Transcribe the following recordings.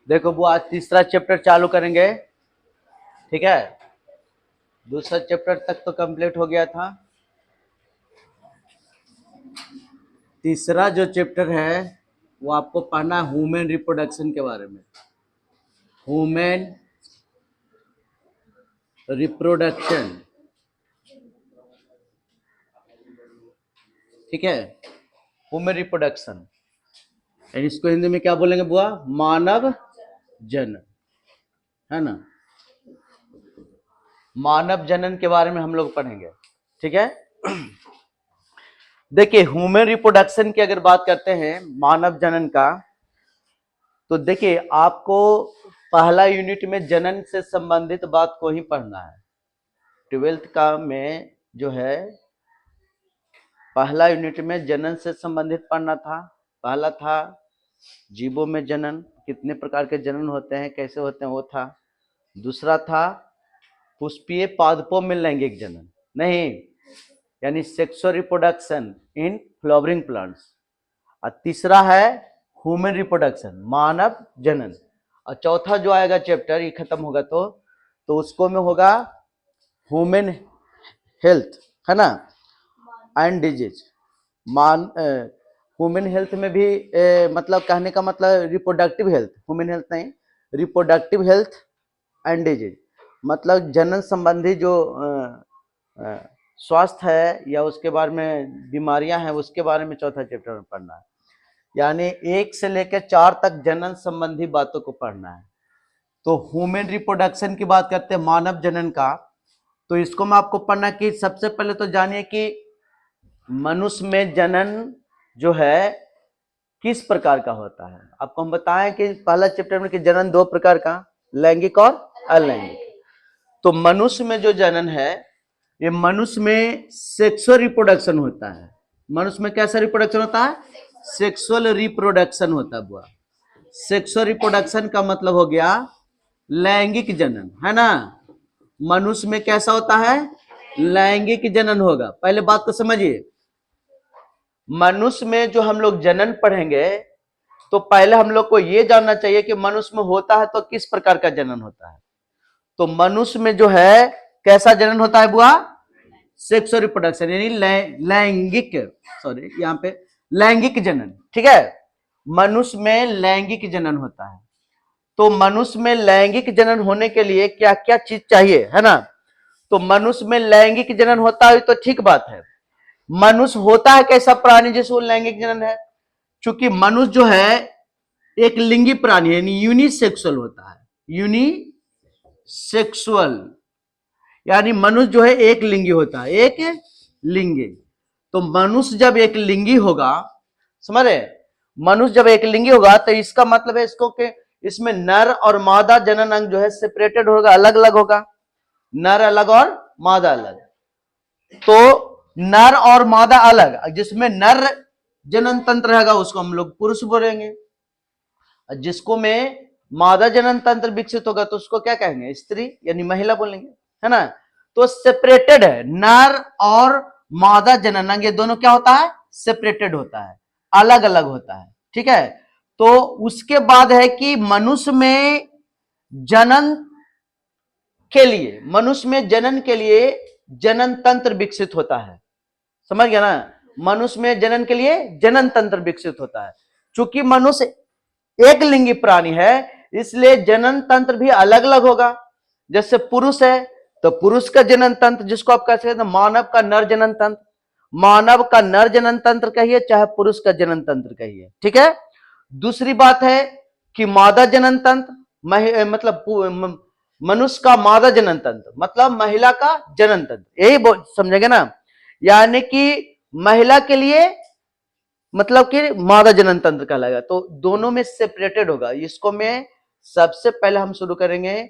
देखो वो आज तीसरा चैप्टर चालू करेंगे, ठीक है। दूसरा चैप्टर तक तो कंप्लीट हो गया था। तीसरा जो चैप्टर है वो आपको पढ़ना है ह्यूमन रिप्रोडक्शन के बारे में। ह्यूमन रिप्रोडक्शन, ठीक है। ह्यूमन रिप्रोडक्शन, इसको हिंदी में क्या बोलेंगे बुआ? मानव जनन, है ना। मानव जनन के बारे में हम लोग पढ़ेंगे, ठीक है। देखिए ह्यूमन रिप्रोडक्शन की अगर बात करते हैं, मानव जनन का, तो देखिए आपको पहला यूनिट में जनन से संबंधित बात को ही पढ़ना है। 12th का में जो है पहला यूनिट में जनन से संबंधित पढ़ना था। पहला था जीवों में जनन, कितने प्रकार के जनन होते हैं, कैसे होते हैं, वो था। दूसरा था पुष्पीय पादपों में लैंगिक जनन, नहीं यानी sexual reproduction in flowering plants. और तीसरा है ह्यूमन रिप्रोडक्शन, मानव जनन। और चौथा जो आएगा चैप्टर, ये खत्म होगा तो उसको में होगा ह्यूमन हेल्थ, है ना, एंड डिजीज। ह्यूमन हेल्थ में भी मतलब कहने का मतलब रिप्रोडक्टिव हेल्थ, ह्यूमन हेल्थ नहीं, रिप्रोडक्टिव हेल्थ एंड डिजीज, मतलब जनन संबंधी जो स्वास्थ्य है या उसके बारे में बीमारियां हैं, उसके बारे में चौथा चैप्टर में पढ़ना है। यानी 1 से लेकर 4 तक जनन संबंधी बातों को पढ़ना है। तो ह्यूमन रिप्रोडक्शन की बात करते हैं, मानव जनन का, तो इसको मैं आपको पढ़ना कि सबसे पहले तो जानिए कि मनुष्य में जनन जो है किस प्रकार का होता है। आपको हम बताएं कि पहला चैप्टर में कि जनन 2 प्रकार का, लैंगिक और अलैंगिक। तो मनुष्य में जो जनन है, ये मनुष्य में सेक्सुअल रिप्रोडक्शन होता है। मनुष्य में कैसा रिप्रोडक्शन होता है? सेक्सुअल रिप्रोडक्शन होता है बुआ। सेक्सुअल रिप्रोडक्शन का मतलब हो गया लैंगिक जनन, है ना। मनुष्य में कैसा होता है? लैंगिक जनन होगा। पहले बात को समझिए, मनुष्य में जो हम लोग जनन पढ़ेंगे तो पहले हम लोग को यह जानना चाहिए कि मनुष्य में होता है तो किस प्रकार का जनन होता है। तो मनुष्य में जो है कैसा जनन होता है बुआ? सेक्सुअल रिप्रोडक्शन, यानी लैंगिक, सॉरी यहाँ पे लैंगिक जनन, ठीक है। मनुष्य में लैंगिक जनन होता है। तो मनुष्य में लैंगिक जनन होने के लिए क्या क्या चीज चाहिए, है ना। तो मनुष्य में लैंगिक जनन होता है तो ठीक बात है। मनुष्य होता है कैसा प्राणी जिसको लैंगिक जनन है? क्योंकि मनुष्य जो है एक लिंगी प्राणी है, यानी यूनिसेक्सुअल होता है। यूनिसेक्सुअल यानी मनुष्य जो है एक लिंगी होता है, एक लिंगी। तो मनुष्य जब एक लिंगी होगा, समझ रहे, मनुष्य जब एक लिंगी होगा तो इसका मतलब है इसको कि इसमें नर और मादा जनन अंग जो है सेपरेटेड होगा, अलग अलग होगा, नर अलग और मादा अलग। तो नर और मादा अलग, जिसमें नर जनन तंत्र रहेगा उसको हम लोग पुरुष बोलेंगे, जिसको में मादा जनन तंत्र विकसित होगा तो उसको क्या कहेंगे? स्त्री यानी महिला बोलेंगे, है ना। तो सेपरेटेड है, नर और मादा जनन अंग ये दोनों क्या होता है? सेपरेटेड होता है, अलग अलग होता है, ठीक है। तो उसके बाद है कि मनुष्य में जनन के लिए, मनुष्य में जनन के लिए जनन तंत्र विकसित होता है, समझ गया ना। मनुष्य में जनन के लिए जनन तंत्र विकसित होता है। चूंकि मनुष्य एक लिंगी प्राणी है इसलिए जनन तंत्र भी अलग अलग होगा। जैसे पुरुष है तो पुरुष का जनन तंत्र, जिसको आप कह सकते हैं मानव का नर जनन तंत्र, मानव का नर जनन तंत्र कहिए चाहे पुरुष का जनन तंत्र कहिए, ठीक है। दूसरी बात है कि मादा जनन तंत्र, मतलब मनुष्य का मादा जनन तंत्र मतलब महिला का जनन तंत्र, यही समझेंगे ना। यानी कि महिला के लिए मतलब कि मादा जनन तंत्र कहलाएगा। तो दोनों में सेपरेटेड होगा। इसको मैं सबसे पहले हम शुरू करेंगे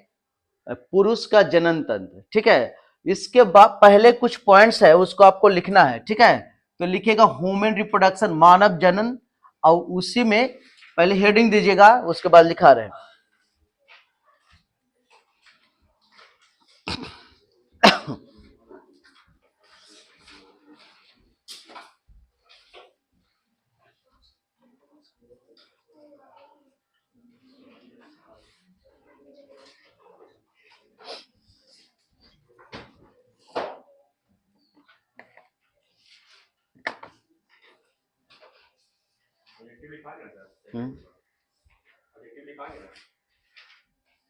पुरुष का जनन तंत्र, ठीक है। इसके बाद पहले कुछ पॉइंट्स है उसको आपको लिखना है, ठीक है। तो लिखिएगा ह्यूमन रिप्रोडक्शन, मानव जनन, और उसी में पहले हेडिंग दीजिएगा, उसके बाद लिखा रहे।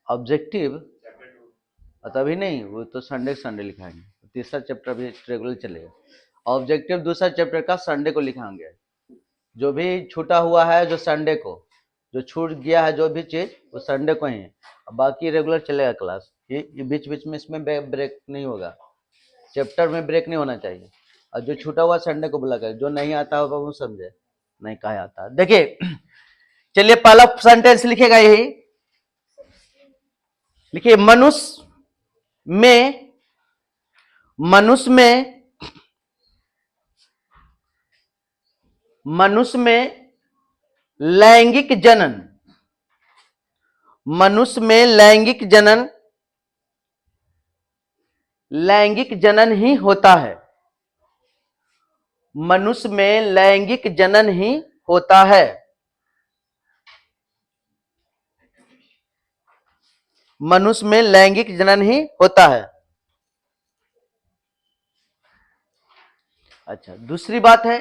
ऑब्जेक्टिव तभी नहीं, वो तो संडे लिखाएंगे। तीसरा चैप्टर भी रेगुलर चलेगा। ऑब्जेक्टिव दूसरा चैप्टर का संडे को लिखाएंगे। जो भी छूटा हुआ है, जो संडे को जो छूट गया है, जो भी चीज वो संडे को ही है। बाकी रेगुलर चलेगा क्लास। ये बीच बीच में इसमें ब्रेक नहीं होगा, चैप्टर में ब्रेक नहीं होना चाहिए। और जो छूटा हुआ संडे को बुला कर, जो नहीं आता होगा वो समझे नहीं कहा आता। देखिए चलिए पहला सेंटेंस लिखेगा, यही लिखिए। मनुष्य में लैंगिक जनन, मनुष्य में लैंगिक जनन ही होता है। मनुष्य में लैंगिक जनन ही होता है। मनुष्य में लैंगिक जनन ही होता है। अच्छा, दूसरी बात है,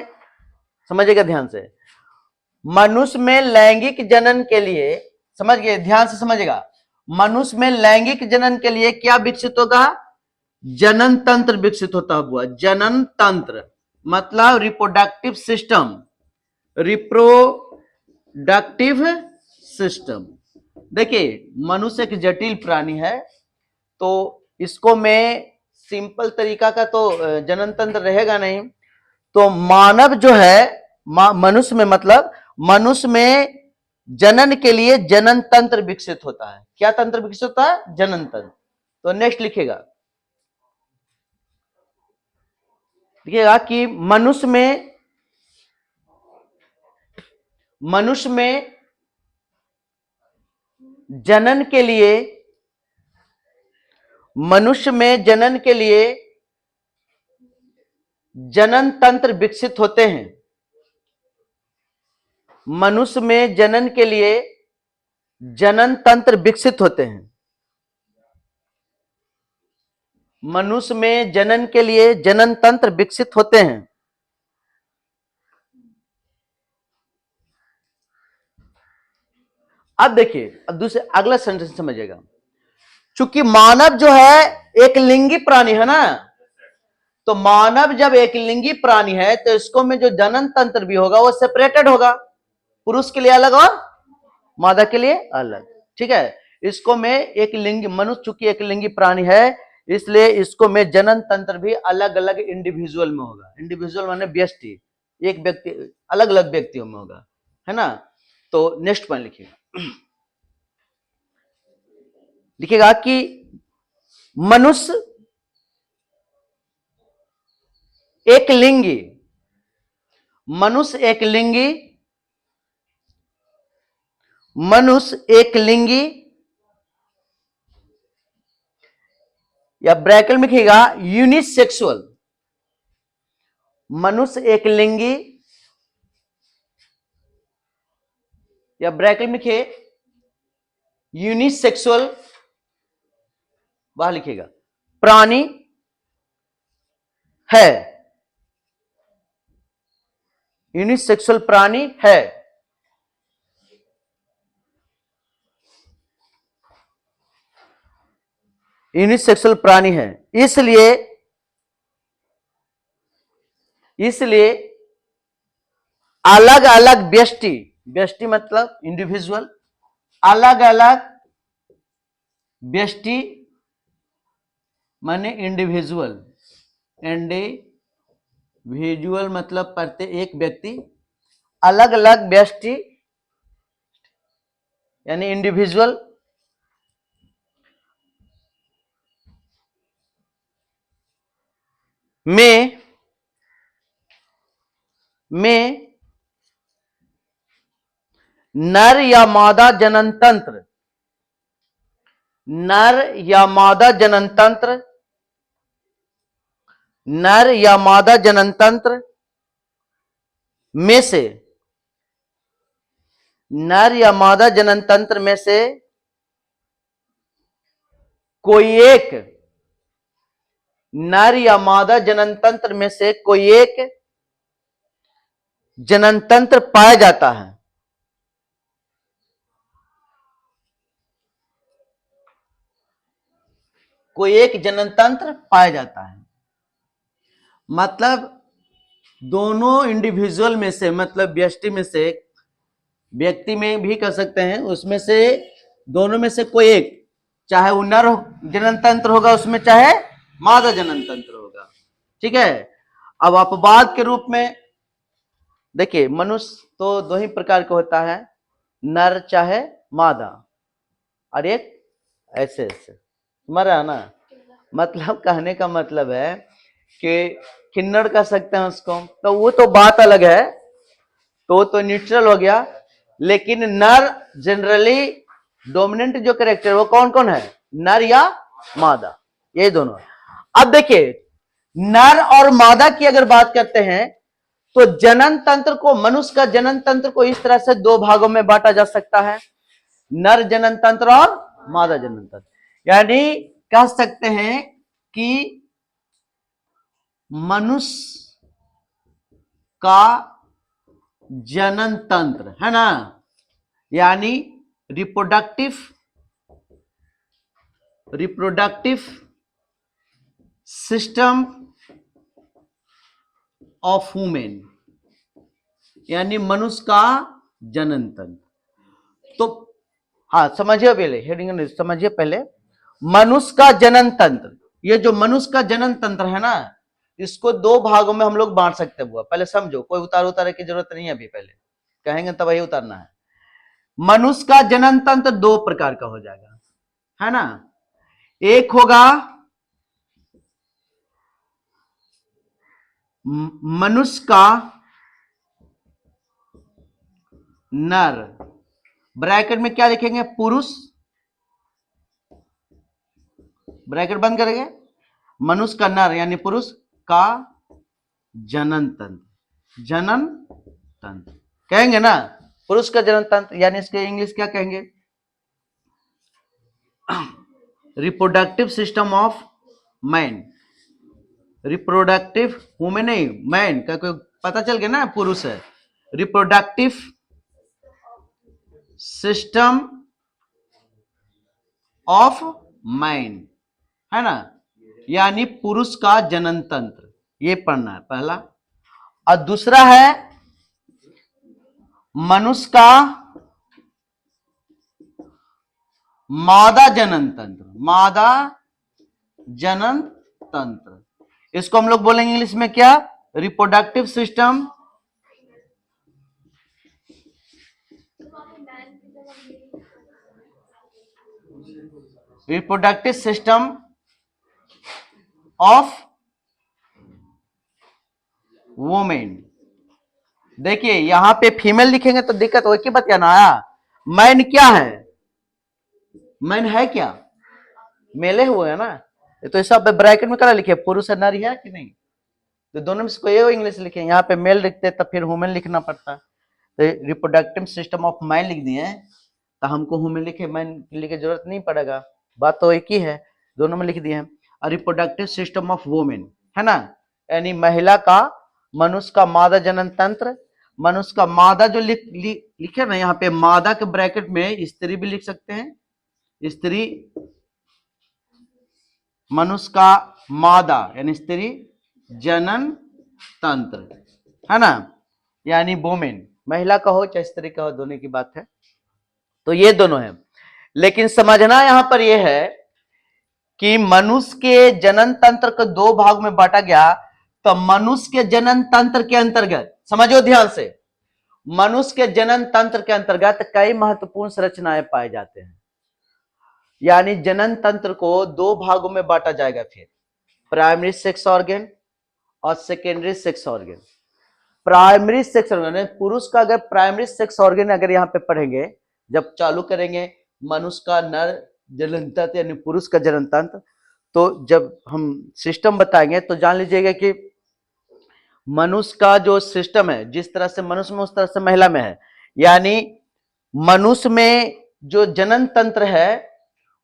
समझिएगा ध्यान से। मनुष्य में लैंगिक जनन के लिए, समझ गए, ध्यान से समझिएगा। मनुष्य में लैंगिक जनन के लिए क्या विकसित होगा? जनन तंत्र विकसित होता हुआ। जनन तंत्र मतलब रिप्रोडक्टिव सिस्टम, रिप्रोडक्टिव सिस्टम। देखिए मनुष्य एक जटिल प्राणी है, तो इसको मैं सिंपल तरीका का तो जनन तंत्र रहेगा नहीं। तो मानव जो है, मनुष्य में मतलब मनुष्य में जनन के लिए जनन तंत्र विकसित होता है। क्या तंत्र विकसित होता है? जनन तंत्र। तो नेक्स्ट लिखेगा कि मनुष्य में जनन के लिए, मनुष्य में जनन के लिए जनन तंत्र विकसित होते हैं। मनुष्य में जनन के लिए जनन तंत्र विकसित होते हैं। मनुष्य में जनन के लिए जनन तंत्र विकसित होते हैं। अब देखिए, अब दूसरे अगला सेंटेंस समझिएगा। चूंकि मानव जो है एक लिंगी प्राणी है ना, तो मानव जब एक लिंगी प्राणी है तो इसको में जो जनन तंत्र भी होगा वो सेपरेटेड होगा। पुरुष के लिए अलग और मादा के लिए अलग, ठीक है। इसको में एक लिंगी, मनुष्य चूंकि एक लिंगी प्राणी है, इसलिए इसको में जनन तंत्र भी अलग अलग इंडिविजुअल में होगा। इंडिविजुअल माने व्यक्ति, एक व्यक्ति, अलग अलग व्यक्तियों में होगा, है ना। तो नेक्स्ट पॉइंट लिखिएगा कि मनुष्य एक लिंगी, मनुष्य एक लिंगी, मनुष्य एक लिंगी, या ब्रैकेट में लिखिएगा यूनिसेक्सुअल। मनुष्य एक लिंगी, या ब्रैकेट में लिखिए यूनिसेक्सुअल, वह लिखिएगा प्राणी है। यूनिसेक्सुअल प्राणी है। यूनिसेक्सुअल प्राणी है। इसलिए अलग अलग व्यष्टि, व्यष्टि मतलब इंडिविजुअल, अलग अलग व्यष्टि माने इंडिविजुअल, इंडिविजुअल मतलब प्रत्येक व्यक्ति, अलग अलग व्यष्टि यानी इंडिविजुअल में नर या मादा जनन तंत्र, नर या मादा जनन तंत्र, नर या मादा जनन तंत्र में से, नर या मादा जनन तंत्र में से कोई एक, नर या मादा जनन तंत्र में से कोई एक जनन तंत्र पाया जाता है, कोई एक जनन तंत्र पाया जाता है। मतलब दोनों इंडिविजुअल में से, मतलब व्यष्टि में से, व्यक्ति में भी कर सकते हैं, उसमें से दोनों में से कोई एक, चाहे वो नर जनन तंत्र होगा उसमें, चाहे मादा जनन तंत्र होगा। ठीक है। अब अपवाद के रूप में देखिए, मनुष्य तो दो ही प्रकार का होता है, नर चाहे मादा, और एक ऐसे ऐसे मरा ना। मतलब कहने का मतलब है कि किन्नर कह सकते हैं उसको, तो वो तो बात अलग है, तो न्यूट्रल हो गया। लेकिन नर जनरली डोमिनेंट जो कैरेक्टर वो कौन कौन है, नर या मादा, ये दोनों। अब देखिए, नर और मादा की अगर बात करते हैं तो जनन तंत्र को, मनुष्य का जनन तंत्र को इस तरह से दो भागों में बांटा जा सकता है, नर जनन तंत्र और मादा जनन तंत्र। यानी कह सकते हैं कि मनुष्य का जनन तंत्र है ना, यानी रिप्रोडक्टिव सिस्टम ऑफ ह्यूमन, यानी मनुष्य का जनन तंत्र। तो हाँ समझिए, पहले हेडिंग समझिए पहले, मनुष्य का जनन तंत्र, ये जो मनुष्य का जनन तंत्र है ना, इसको दो भागों में हम लोग बांट सकते हैं। पहले समझो, कोई उतारे की जरूरत नहीं है, अभी पहले कहेंगे तब वही उतारना है। मनुष्य का जनन तंत्र दो प्रकार का हो जाएगा, है ना। एक होगा मनुष्य का नर, ब्रैकेट में क्या लिखेंगे, पुरुष, ब्रैकेट बंद करेंगे, मनुष्य का नर यानी पुरुष का जनन तंत्र, जनन तंत्र कहेंगे ना, पुरुष का जनन तंत्र, यानी इसके इंग्लिश क्या कहेंगे, reproductive system of man, reproductive women नहीं, मैन का कोई पता चल गया ना, पुरुष है, रिप्रोडक्टिव सिस्टम ऑफ मैन, है ना, यानी पुरुष का जनन तंत्र, ये पढ़ना है पहला। और दूसरा है मनुष्य का मादा जनन तंत्र, मादा जनन तंत्र, इसको हम लोग बोलेंगे इंग्लिश में क्या, रिप्रोडक्टिव सिस्टम ऑफ वुमेन। देखिए यहां पे फीमेल लिखेंगे तो दिक्कत हो की बताना आया, मैन क्या है, मैन है क्या, मेले हुए है ना, तो इस सब ब्रैकेट में क्या लिखे, पुरुष है नर है कि नहीं, तो दोनों में से कोई इंग्लिश लिखे, यहाँ पे मेल लिखते तो फिर वुमेन लिखना पड़ता, तो रिप्रोडक्टिव सिस्टम ऑफ मैन लिख दिए, तो हमको वुमेन लिखे, मैन लिखे जरूरत नहीं पड़ेगा, बात तो एक ही है, दोनों में लिख दिए हैं। और रिप्रोडक्टिव सिस्टम ऑफ वुमेन है ना, यानी महिला का, मनुष्य का मादा जनन तंत्र, मनुष्य का मादा जो लिखे ना यहाँ पे, मादा के ब्रैकेट में स्त्री भी लिख सकते हैं, स्त्री, मनुष्य का मादा यानी स्त्री जनन तंत्र, है ना, यानी वुमेन, महिला का हो चाहे स्त्री का हो, दोनों की बात है। तो ये दोनों है, लेकिन समझना यहां पर यह है कि मनुष्य के जनन तंत्र को दो भाग में बांटा गया, तो मनुष्य के जनन तंत्र के अंतर्गत समझो ध्यान से, मनुष्य के जनन तंत्र के अंतर्गत कई महत्वपूर्ण संरचनाएं पाए जाते हैं। यानी जनन तंत्र को दो भागों में बांटा जाएगा फिर, प्राइमरी सेक्स ऑर्गन और secondary sex organ. Primary sex organ, पुरुष का अगर प्राइमरी सेक्स ऑर्गन अगर यहाँ पे पढ़ेंगे, जब चालू करेंगे मनुष्य का नर जनन तंत्र यानी पुरुष का जनन तंत्र, तो जब हम सिस्टम बताएंगे तो जान लीजिएगा कि मनुष्य का जो सिस्टम है, जिस तरह से मनुष्य में उस तरह से महिला में है। यानी मनुष्य में जो जनन तंत्र है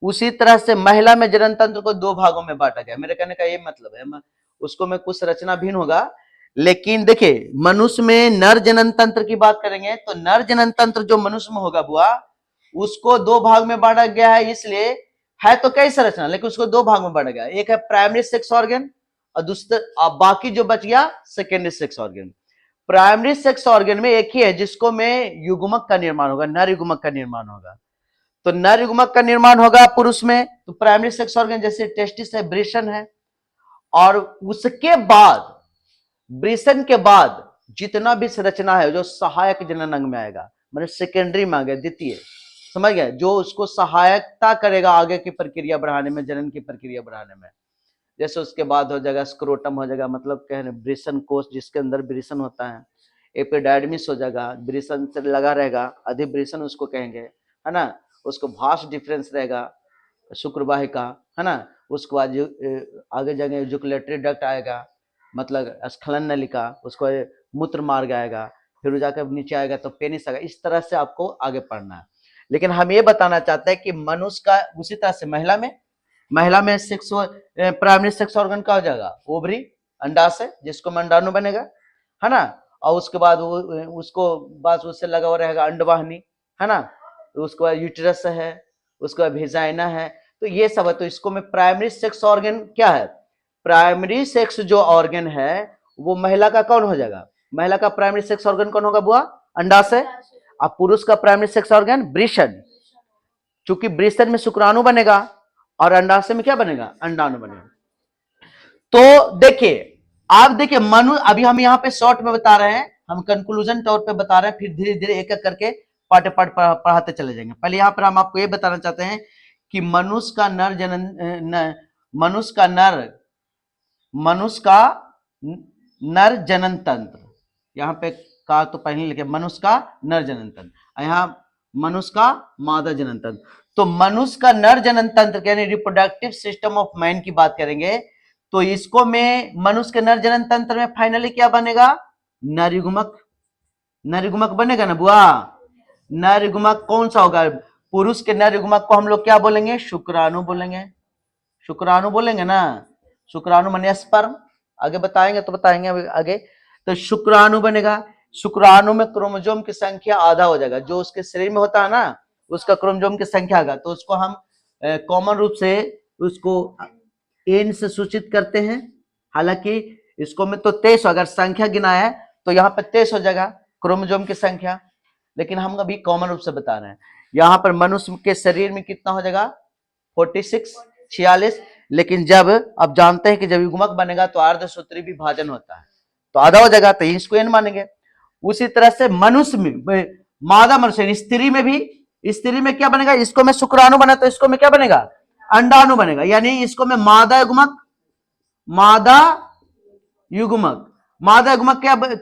उसी तरह से महिला में जनन तंत्र को दो भागों में बांटा गया। मेरे कहने का ये मतलब है, उसको में कुछ रचना भिन्न होगा, लेकिन देखिए मनुष्य में नर जनन तंत्र की बात करेंगे तो नर जनन तंत्र जो मनुष्य में होगा बुआ, उसको दो भाग में बांटा गया है। इसलिए है तो कई संरचना, लेकिन उसको दो भाग में बांटा गया। एक है प्राइमरी सेक्स ऑर्गन और दूसरा बाकी जो बच गया secondary sex organ. Primary sex organ में एक ही है जिसको में युग्मक का निर्माण होगा, नर युग्मक का निर्माण होगा। तो नर युग्मक का निर्माण होगा पुरुष में, तो प्राइमरी सेक्स ऑर्गन जैसे टेस्टिस है, वृषण है, और उसके बाद वृषण के बाद जितना भी संरचना है जो सहायक जनन अंग में आएगा, मतलब सेकेंडरी में आ गया, द्वितीय, समझ गए, जो उसको सहायता करेगा आगे की प्रक्रिया बढ़ाने में, जनन की प्रक्रिया बढ़ाने में। जैसे उसके बाद हो जाएगा स्क्रोटम, हो जाएगा मतलब कह रहे वृषण कोष जिसके अंदर वृषण होता है, एपिडार्मिस हो जाएगा, वृषण से लगा रहेगा, अधिवृषण उसको कहेंगे, है ना। उसको भास डिफरेंस रहेगा शुक्रवाहिका, है ना। उसके बाद आगे जाएंगे जुकुलेटरी डक्ट आएगा, मतलब स्खलन नलिका, उसको मूत्र मार्ग आएगा, फिर जाकर नीचे आएगा तो पेनिस आएगा। इस तरह से आपको आगे पढ़ना है। लेकिन हम ये बताना चाहते हैं कि मनुष्य का उसी तरह से महिला में सेक्स प्राइमरी सेक्स ऑर्गन का हो जाएगा ओवरी, अंडाशय, जिसको अंडाणु बनेगा, है ना। और उसके बाद उसको बस उससे लगा हुआ रहेगा अंडवाहिनी, है ना। उसके बाद यूटेरस है, उसके बाद वेजाइना है, तो ये सब है। तो इसको में प्राइमरी सेक्स ऑर्गन क्या है, प्राइमरी सेक्स जो ऑर्गन है वो महिला का कौन हो जाएगा, महिला का प्राइमरी सेक्स ऑर्गन कौन होगा बुआ, अंडाशय। और पुरुष का प्राइमरी सेक्स ऑर्गन वृषण, चूंकि वृषण में शुक्राणु बनेगा और अंडाशय में क्या बनेगा, अंडाणु बनेगा। तो देखिए आप देखिए अभी हम यहाँ पे शॉर्ट में बता रहे हैं, हम कंक्लूजन तौर पे बता रहे हैं, फिर धीरे धीरे एक एक करके पाठ पढ़ाते चले जाएंगे। पहले यहाँ पर हम आपको ये बताना चाहते हैं कि मनुष्य का नर जनन तंत्र, यहाँ पे का तो पहले लिखे मनुष्य का नर जनन तंत्र, यहाँ मनुष्य का मादा जनन तंत्र। तो मनुष्य का नर जनन तंत्र यानी रिप्रोडक्टिव सिस्टम ऑफ मैन की बात करेंगे तो इसको में मनुष्य के नर जनन तंत्र में फाइनली क्या बनेगा, नर युग्मक। नर युग्मक बनेगा ना बुआ। नर युग्मक कौन सा होगा, पुरुष के नर युग्मक को हम लोग क्या बोलेंगे, शुक्राणु बोलेंगे। शुक्राणु बोलेंगे ना, शुक्राणु माने स्पर्म, आगे बताएंगे तो बताएंगे आगे। तो शुक्राणु बनेगा, शुक्राणु में क्रोमोसोम की संख्या आधा हो जाएगा, जो उसके शरीर में होता है ना उसका क्रोमोसोम की संख्या आएगा। तो उसको हम कॉमन रूप से उसको एन से सूचित करते हैं। हालांकि इसको में तो 23, अगर संख्या गिना है तो यहाँ पर 23 हो जाएगा क्रोमोसोम की संख्या, लेकिन हम अभी कॉमन रूप से बता रहे हैं। यहाँ पर मनुष्य के शरीर में कितना हो जाएगा 46, 46। लेकिन जब आप जानते हैं कि जब युग्मक बनेगा तो अर्धसूत्री विभाजन होता है तो आधा हो जाएगा, तो इसको एन मानेंगे। उसी तरह से मनुष्य में मादा मनुष्य, स्त्री में क्या बनेगा, इसको में शुक्राणु बना तो इसको में क्या बनेगा, अंडाणु बनेगा। यानी इसको में मादा युग्मक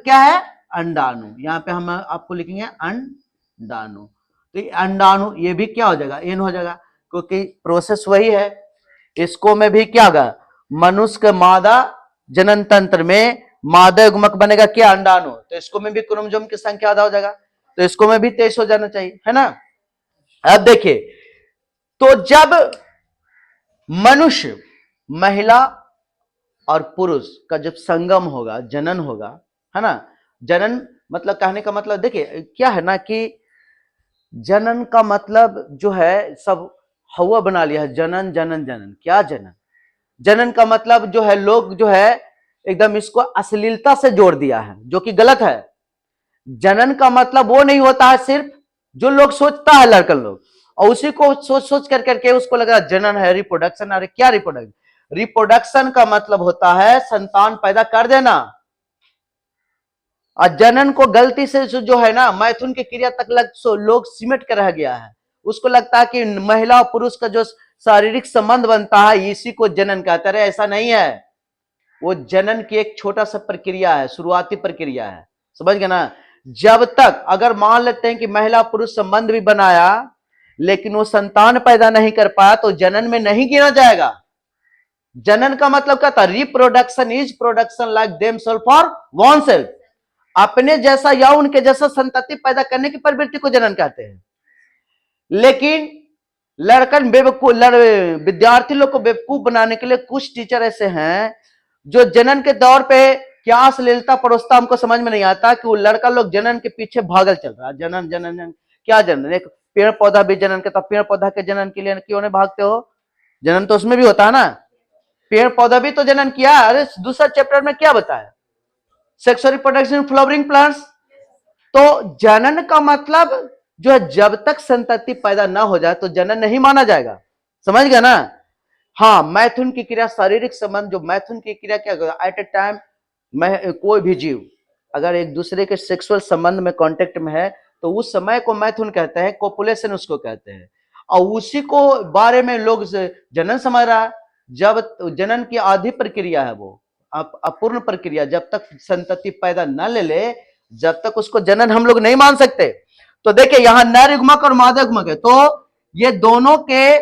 क्या है, अंडाणु। यहाँ पे हम आपको लिखेंगे अंडाणु। तो अंडाणु ये भी क्या हो जाएगा, एन हो जाएगा, क्योंकि प्रोसेस वही है। इसको में भी क्या होगा, मनुष्य के मादा जनन तंत्र में मादा युग्मक बनेगा क्या, अंडाणु। तो इसको में भी क्रोमोसोम की संख्या आधा हो जाएगा, तो इसको में भी 23 हो जाना चाहिए, है ना। अब देखिए, तो जब मनुष्य, महिला और पुरुष का जब संगम होगा, जनन होगा, है ना। जनन मतलब कहने का मतलब देखिए क्या है ना कि जनन का मतलब जो है सब हवा बना लिया है, जनन जनन जनन। क्या जनन, जनन का मतलब जो है लोग जो है एकदम इसको अश्लीलता से जोड़ दिया है, जो कि गलत है। जनन का मतलब वो नहीं होता है सिर्फ जो लोग सोचता है लड़कन लोग, और उसी को सोच सोच कर करके उसको लगा जनन है रिप्रोडक्शन। अरे क्या रिप्रोडक्शन, रिप्रोडक्शन का मतलब होता है संतान पैदा कर देना। और जनन को गलती से जो है ना मैथुन की क्रिया तक लोग सिमट कर रह गया है। उसको लगता है कि महिला और पुरुष का जो शारीरिक संबंध बनता है इसी को जनन कहते हैं। ऐसा नहीं है, वो जनन की एक छोटा सा प्रक्रिया है, शुरुआती प्रक्रिया है, समझ गए ना। जब तक अगर मान लेते हैं कि महिला पुरुष संबंध भी बनाया लेकिन वो संतान पैदा नहीं कर पाया तो जनन में नहीं गिना जाएगा। जनन का मतलब क्या था? Reproduction is production like themselves for one self, अपने जैसा या उनके जैसा संतति पैदा करने की प्रवृत्ति को जनन कहते हैं। लेकिन लड़कन बेवकूफ विद्यार्थी लोग को बेवकूफ बनाने के लिए कुछ टीचर ऐसे हैं जो जनन के दौर पे क्या अश्लीलता परोसता हमको समझ में नहीं आता कि वो लड़का लोग जनन के पीछे भागल चल रहा है। जनन जनन जनन क्या जनन? एक पेड़ पौधा भी जनन के, तब पेड़ पौधा के जनन के लिए क्यों नहीं भागते हो? जनन तो उसमें भी होता है ना, पेड़ पौधा भी तो जनन किया। अरे दूसरा चैप्टर में क्या बताया? Sexual reproduction flowering plants. तो जनन का मतलब जो है जब तक संतति पैदा ना हो जाए तो जनन नहीं माना जाएगा, समझ गया ना। हाँ, मैथुन की क्रिया शारीरिक संबंध, जो मैथुन की क्रिया क्या होगा? एट ए टाइम कोई भी जीव अगर एक दूसरे के सेक्सुअल संबंध में कांटेक्ट में है तो उस समय को मैथुन कहते हैं, कोपुलेशन उसको कहते हैं। और उसी को बारे में लोग जनन समझ रहा है। जब जनन की आधी प्रक्रिया है वो अपूर्ण प्रक्रिया, जब तक संतति पैदा न ले जब तक उसको जनन हम लोग नहीं मान सकते। तो देखिए यहां नर युग्मक और मादा युग्मक है, तो ये दोनों के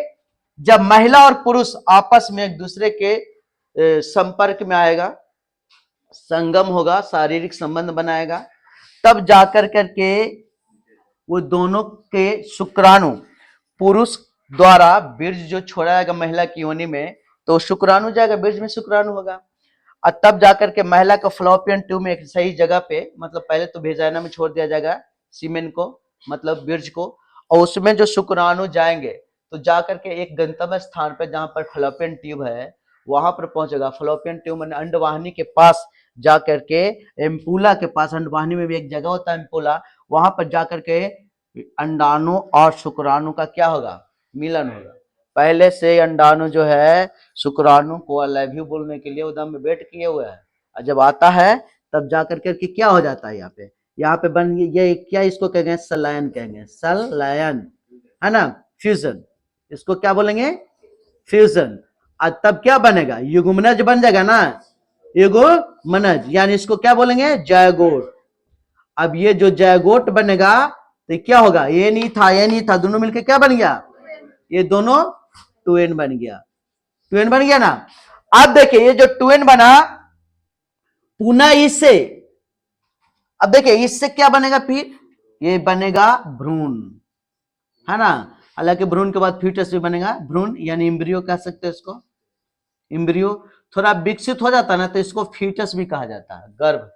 जब महिला और पुरुष आपस में एक दूसरे के संपर्क में आएगा, संगम होगा, शारीरिक संबंध बनाएगा, तब जाकर करके वो दोनों के शुक्राणु, पुरुष द्वारा बीज जो छोड़ा जाएगा महिला की योनि में तो शुक्राणु जाएगा, बीज में शुक्राणु होगा। और तब जाकर के महिला का फ्लोपियन ट्यूब में एक सही जगह पे, मतलब पहले तो वेजाइना में छोड़ दिया जाएगा सीमेन को, मतलब बीज को, और उसमें जो शुक्राणु जाएंगे तो जाकर के एक गंतव्य स्थान पर जहां पर फ्लोपियन ट्यूब है वहां पर पहुंचेगा। फ्लोपियन ट्यूब में अंडवाहिनी के पास जाकर के, एम्पुला के पास, अंडवाहिनी में भी एक जगह होता है एम्पुला, वहां पर जाकर के अंडाणु और शुक्राणु का क्या होगा? मिलन होगा। पहले से अंडाणु जो है शुक्राणु को आई लव यू बोलने के लिए उदम में वेट किए हुए है, और जब आता है तब जाकर के क्या हो जाता है? यहाँ पे बन ये क्या, इसको कहेंगे सलायन, कहेंगे सलायन, है ना, फ्यूजन। इसको क्या बोलेंगे? फ्यूजन। और तब क्या बनेगा? युग्मनज बन जाएगा ना, युग्मनज, यानी इसको क्या बोलेंगे? जायगोट। अब ये जो जायगोट बनेगा तो क्या होगा? ये नहीं था दोनों मिलकर क्या बन गया? ये दोनों ट्वेन बन गया, ट्वेन बन गया ना। अब देखिए ये जो ट्वेन बना पुनः इससे, अब देखिए इससे क्या बनेगा? फिर ये बनेगा भ्रूण, है ना। हालांकि भ्रूण के बाद फीटस भी बनेगा, भ्रूण यानी इम्ब्रियो कह सकते हैं इसको। इम्ब्रियो थोड़ा विकसित हो जाता है ना तो इसको फीटस भी कहा जाता है, गर्भ,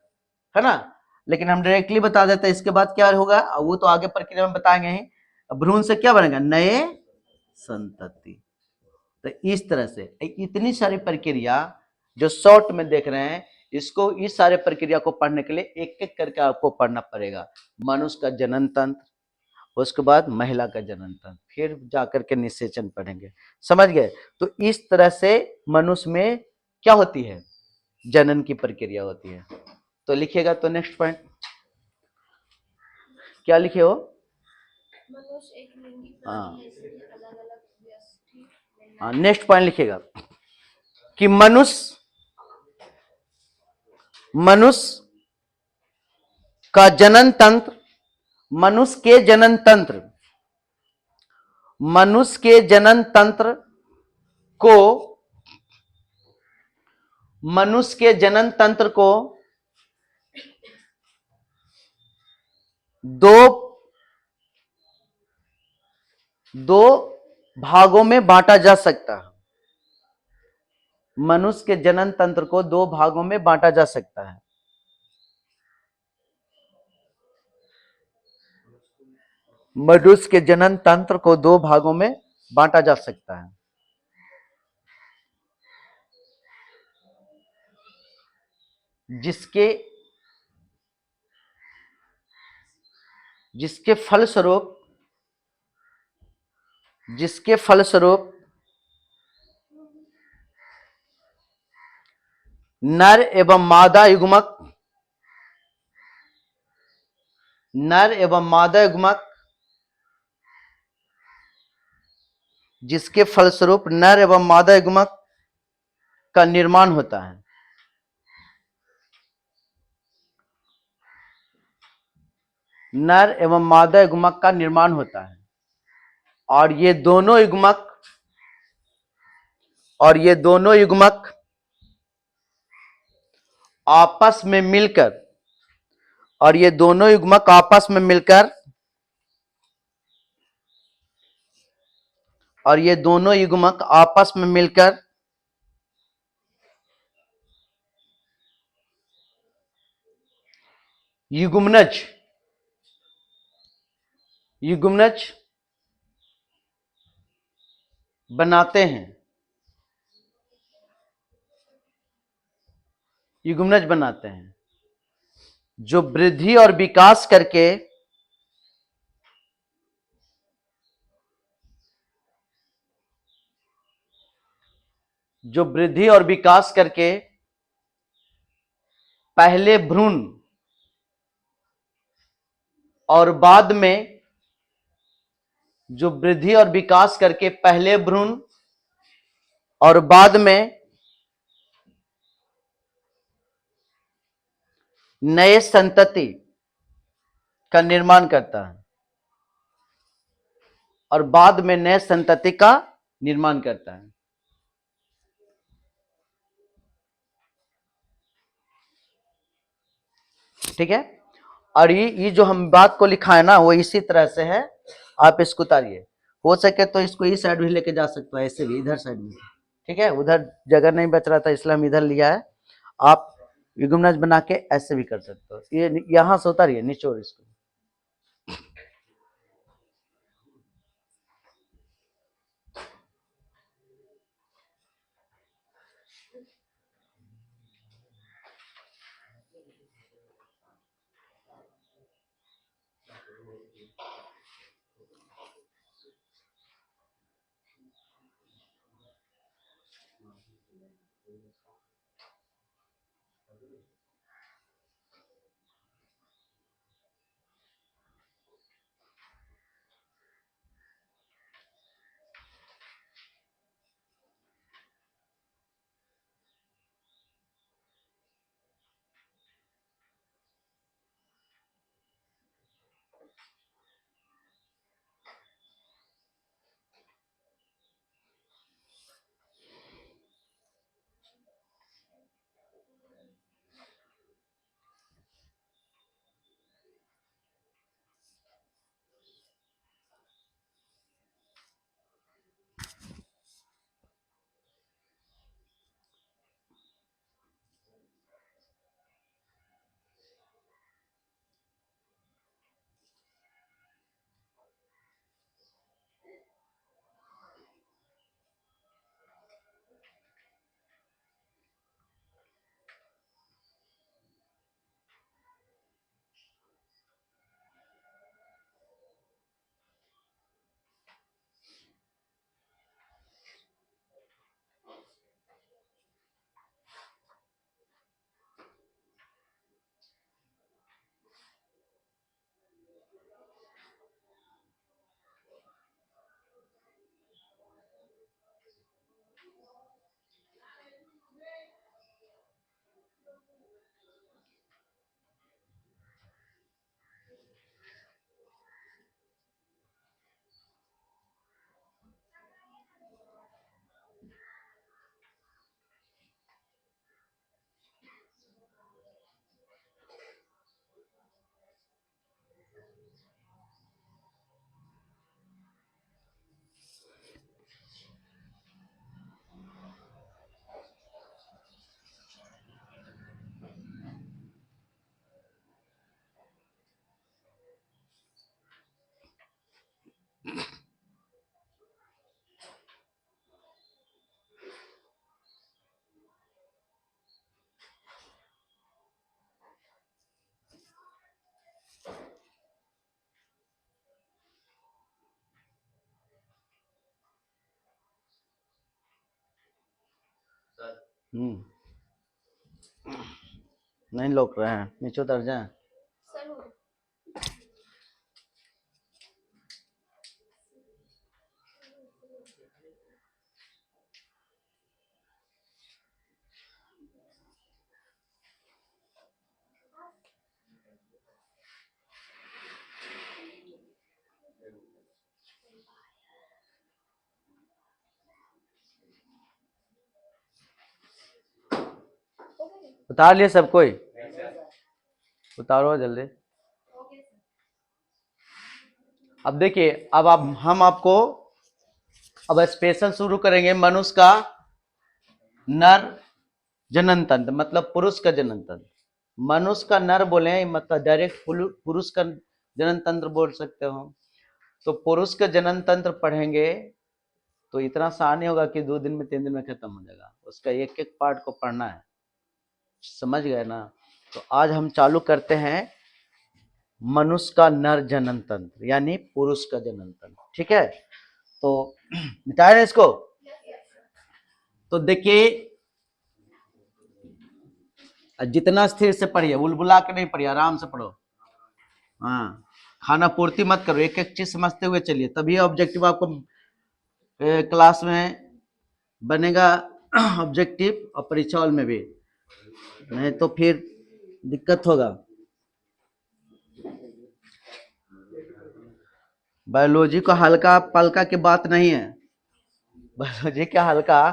है ना। लेकिन हम डायरेक्टली बता देते हैं इसके बाद क्या होगा, वो तो आगे प्रक्रिया में बताएंगे ही। भ्रूण से क्या बनेगा? नए संतति। तो इस तरह से इतनी सारी प्रक्रिया जो शॉर्ट में देख रहे हैं, इसको इस सारे प्रक्रिया को पढ़ने के लिए एक एक करके आपको पढ़ना पड़ेगा। मनुष्य का जनन तंत्र, उसके बाद महिला का जनन तंत्र, फिर जाकर के निषेचन पढ़ेंगे, समझ गए। तो इस तरह से मनुष्य में क्या होती है? जनन की प्रक्रिया होती है। तो लिखिएगा, तो नेक्स्ट पॉइंट क्या लिखे हो? हाँ, नेक्स्ट पॉइंट लिखिएगा कि मनुष्य का जनन तंत्र, मनुष्य के जनन तंत्र को मनुष्य के जनन तंत्र को दो भागों में बांटा जा सकता है। मनुष्य के जनन तंत्र को दो भागों में बांटा जा सकता है। मनुष्य के जनन तंत्र को दो भागों में बांटा जा सकता है। जिसके फलस्वरूप नर एवं मादा युग्मक नर एवं मादा युग्मक जिसके फलस्वरूप नर एवं मादा युग्मक का निर्माण होता है। नर एवं मादा युग्मक का निर्माण होता है और ये दोनों युग्मक आपस में मिलकर और ये दोनों युग्मक आपस में मिलकर और ये दोनों युग्मक आपस में मिलकर युग्मनज बनाते हैं। युग्मनज बनाते हैं जो वृद्धि और विकास करके पहले भ्रूण और बाद में जो वृद्धि और विकास करके पहले भ्रूण और बाद में नए संतति का निर्माण करता है और बाद में नए संतति का निर्माण करता है। ठीक है। और ये जो हम बात को लिखा है ना वो इसी तरह से है, आप इसको उतारिए। हो सके तो इसको इस साइड भी लेके जा सकते हो, ऐसे भी इधर साइड में। ठीक है, उधर जगह नहीं बच रहा था इसलिए हम इधर लिया है। आप युग्मनज बना के ऐसे भी कर सकते हो। ये यहां से उतारिए, निचोड़ इसको। नहीं लौक रहे हैं, नीचे उतर जाए। उतार लिए सब कोई? उतारो जल्दी। अब देखिए, अब हम आपको अब स्पेशल शुरू करेंगे मनुष्य का नर जनन तंत्र, मतलब पुरुष का जनन तंत्र। मनुष्य का नर बोले मतलब डायरेक्ट पुरुष का जनन तंत्र बोल सकते हो। तो पुरुष का जनन तंत्र पढ़ेंगे तो इतना आसान नहीं होगा कि 2 दिन में 3 दिन में खत्म हो जाएगा, उसका एक एक पार्ट को पढ़ना है, समझ गए ना। तो आज हम चालू करते हैं मनुष्य का नर जनन तंत्र यानी पुरुष का जनन तंत्र, ठीक है। तो मिटाए ना इसको। तो देखिए, जितना स्थिर से पढ़िए, बुलबुला के नहीं पढ़िए, आराम से पढ़ो। हाँ, खाना पूर्ति मत करो, एक एक चीज समझते हुए चलिए, तभी ऑब्जेक्टिव आपको क्लास में बनेगा ऑब्जेक्टिव और परीक्षा हॉल में भी, नहीं तो फिर दिक्कत होगा। बायोलॉजी को हल्का पलका की बात नहीं है। बायोलॉजी का हल्का,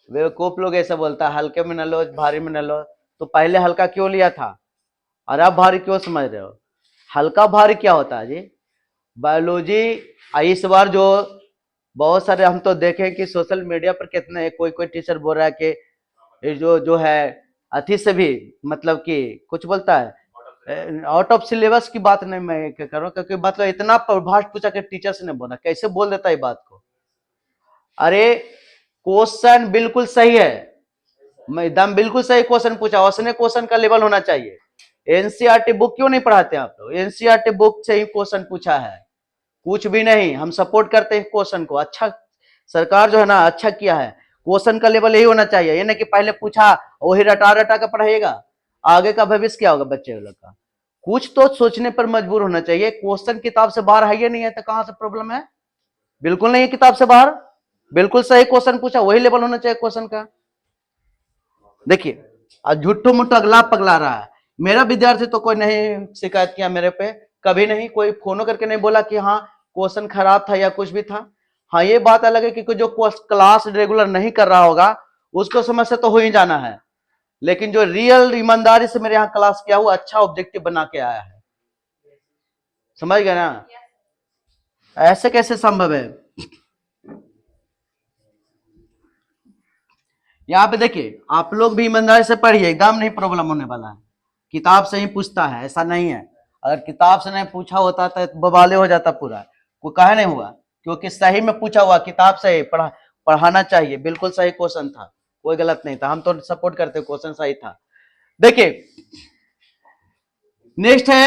बेवकूफ लोग ऐसा बोलता है हल्के में न लो भारी में न लो। तो पहले हल्का क्यों लिया था और अब भारी क्यों समझ रहे हो? हल्का भारी क्या होता है जी? बायोलॉजी इस बार जो बहुत सारे हम तो देखें कि सोशल मीडिया पर कितने कोई कोई टीचर बोल रहा है कि ये जो है अति से भी मतलब कि कुछ बोलता है आउट ऑफ सिलेबस की बात नहीं मैं कर रहा हूँ, क्योंकि मतलब इतना प्रभाष पूछा कि टीचर्स ने बोला, कैसे बोल देता है बात को। अरे क्वेश्चन बिल्कुल सही है, मैं एकदम बिल्कुल सही क्वेश्चन पूछा, उसने क्वेश्चन का लेवल होना चाहिए। एनसीईआरटी बुक क्यों नहीं पढ़ाते आप लोग? एनसीईआरटी बुक से ही क्वेश्चन पूछा है, कुछ भी नहीं। हम सपोर्ट करते हैं क्वेश्चन को, अच्छा सरकार जो है ना अच्छा किया है। क्वेश्चन का लेवल यही होना चाहिए, ये नहीं कि पहले पूछा वही रटा रटा कर पढ़ाइएगा, आगे का भविष्य क्या होगा बच्चे लोग का? कुछ तो सोचने पर मजबूर होना चाहिए। क्वेश्चन किताब से बाहर है या नहीं है तो कहां से प्रॉब्लम है? बिल्कुल नहीं है किताब से बाहर, बिल्कुल सही क्वेश्चन पूछा, वही लेवल होना चाहिए क्वेश्चन का। देखिए आज झूठो मुठो अगला पगला रहा है। मेरा विद्यार्थी तो कोई नहीं शिकायत किया मेरे पे, कभी नहीं कोई फोन करके नहीं बोला कि हाँ क्वेश्चन खराब था या कुछ भी था। हाँ ये बात अलग है कि जो क्लास रेगुलर नहीं कर रहा होगा उसको समस्या तो हो ही जाना है, लेकिन जो रियल ईमानदारी से मेरे यहाँ क्लास किया हुआ अच्छा ऑब्जेक्टिव बना के आया है, समझ गए ना। ऐसे कैसे संभव है? यहाँ पे देखिए आप लोग भी ईमानदारी से पढ़िए, एकदम नहीं प्रॉब्लम होने वाला है। किताब से ही पूछता है ऐसा नहीं है, अगर किताब से नहीं पूछा होता तो बवाले हो जाता पूरा। कोई कहे नहीं हुआ, क्योंकि सही में पूछा हुआ किताब से पढ़ाना चाहिए, बिल्कुल सही क्वेश्चन था, कोई गलत नहीं था, हम तो सपोर्ट करते क्वेश्चन सही था। देखिए नेक्स्ट है,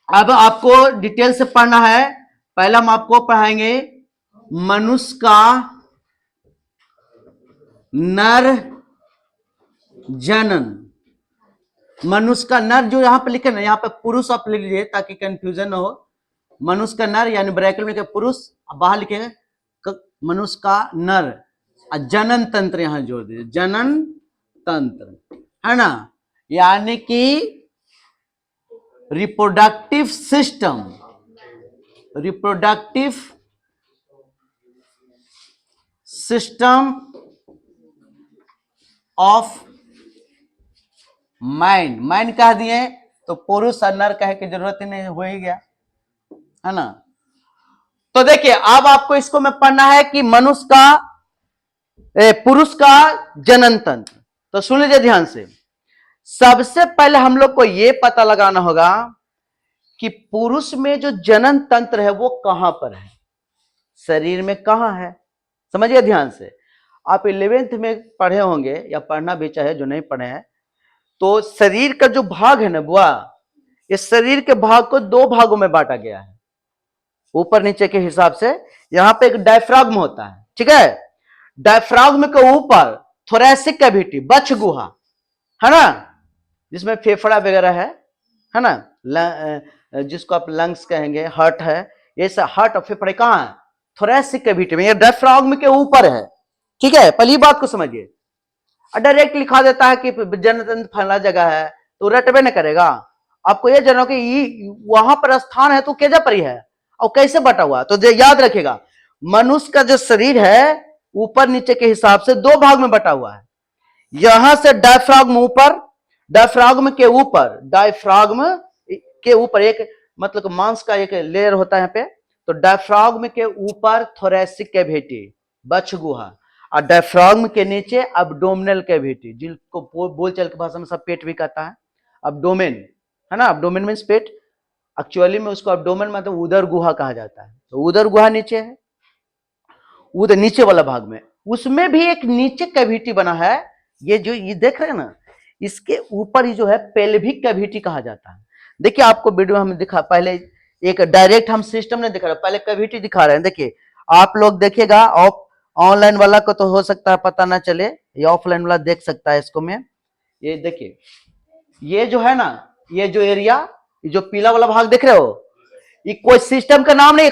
अब आपको डिटेल से पढ़ना है। पहला हम आपको पढ़ाएंगे मनुष्य का नर जनन। मनुष्य का नर जो यहां पे लिखे ना, यहां पे पुरुष आप लिख लीजिए ताकि कंफ्यूजन न हो। मनुष्य का नर यानी ब्रैकेट में लिखे पुरुष, बाहर लिखे मनुष्य का नर, जनन तंत्र यहां जोड़ दीजिए, जनन तंत्र है ना, यानी कि reproductive system, reproductive system of man. Man कह दिए तो पुरुष और नर कहे की जरूरत ही नहीं, हो ही गया है ना। तो देखिए अब आपको इसको में पढ़ना है कि मनुष्य का पुरुष का जनन तंत्र। तो सुन लीजिए ध्यान से, सबसे पहले हम लोग को यह पता लगाना होगा कि पुरुष में जो जनन तंत्र है वो कहां पर है, शरीर में कहां है। समझिए ध्यान से, आप 11th में पढ़े होंगे या पढ़ना भी चाहे जो नहीं पढ़े हैं, तो शरीर का जो भाग है ना बुआ, इस शरीर के भाग को 2 भागों में बांटा गया है ऊपर नीचे के हिसाब से। यहां पे एक डायफ्राग्म होता है, ठीक है, डायफ्राग्म के ऊपर थोरैसिक कैविटी, बच्छ गुहा है ना, जिसमें फेफड़ा वगैरह है ना, जिसको आप लंग्स कहेंगे, हार्ट है, ये सब हार्ट और फेफड़े कहां है? थोरैसिक कैविटी में, ये डायफ्राग्म के ऊपर है, ठीक है, पहली बात को समझिए। डायरेक्ट लिखा देता है कि जनतंत्र फला जगह है तो रटबे न करेगा, आपको यह जानो कि वहां पर स्थान है तो केजा पर ही है और कैसे बटा हुआ। तो याद रखिएगा मनुष्य का जो शरीर है ऊपर नीचे के हिसाब से 2 भाग में बटा हुआ है, यहां से डायफ्राग्म ऊपर, डायफ्राग्म के ऊपर एक मतलब मांस का एक लेयर होता है यहाँ पे। तो डायफ्राग्म के ऊपर थोरेसिक कैविटी, बक्ष गुहा, और डायफ्राग्म के नीचे अब्डोमिनल कैविटी, जिनको बोलचाल की भाषा में सब पेट भी कहता है, अब्डोमेन, है ना। अब्डोमेन मीन्स पेट, एक्चुअली में उसको अब्डोमेन मतलब उदर गुहा कहा जाता है। तो उदर गुहा नीचे है, उधर नीचे वाला भाग में, उसमें भी एक नीचे कैविटी बना है। ये जो ये देख रहे हैं ना, इसके ऊपर ही जो है पेल्विक कैविटी कहा जाता है। देखिए आपको वीडियो में दिखा, पहले एक डायरेक्ट हम सिस्टम नहीं दिखा रहे, पहले कैविटी दिखा रहे हैं। देखिए आप लोग देखिएगा, ऑनलाइन वाला को तो हो सकता है पता ना चले, ये ऑफलाइन वाला देख सकता है इसको। में ये देखिए, ये जो है ना, ये जो एरिया, ये जो पीला वाला भाग देख रहे हो, ये कोई सिस्टम का नाम नहीं,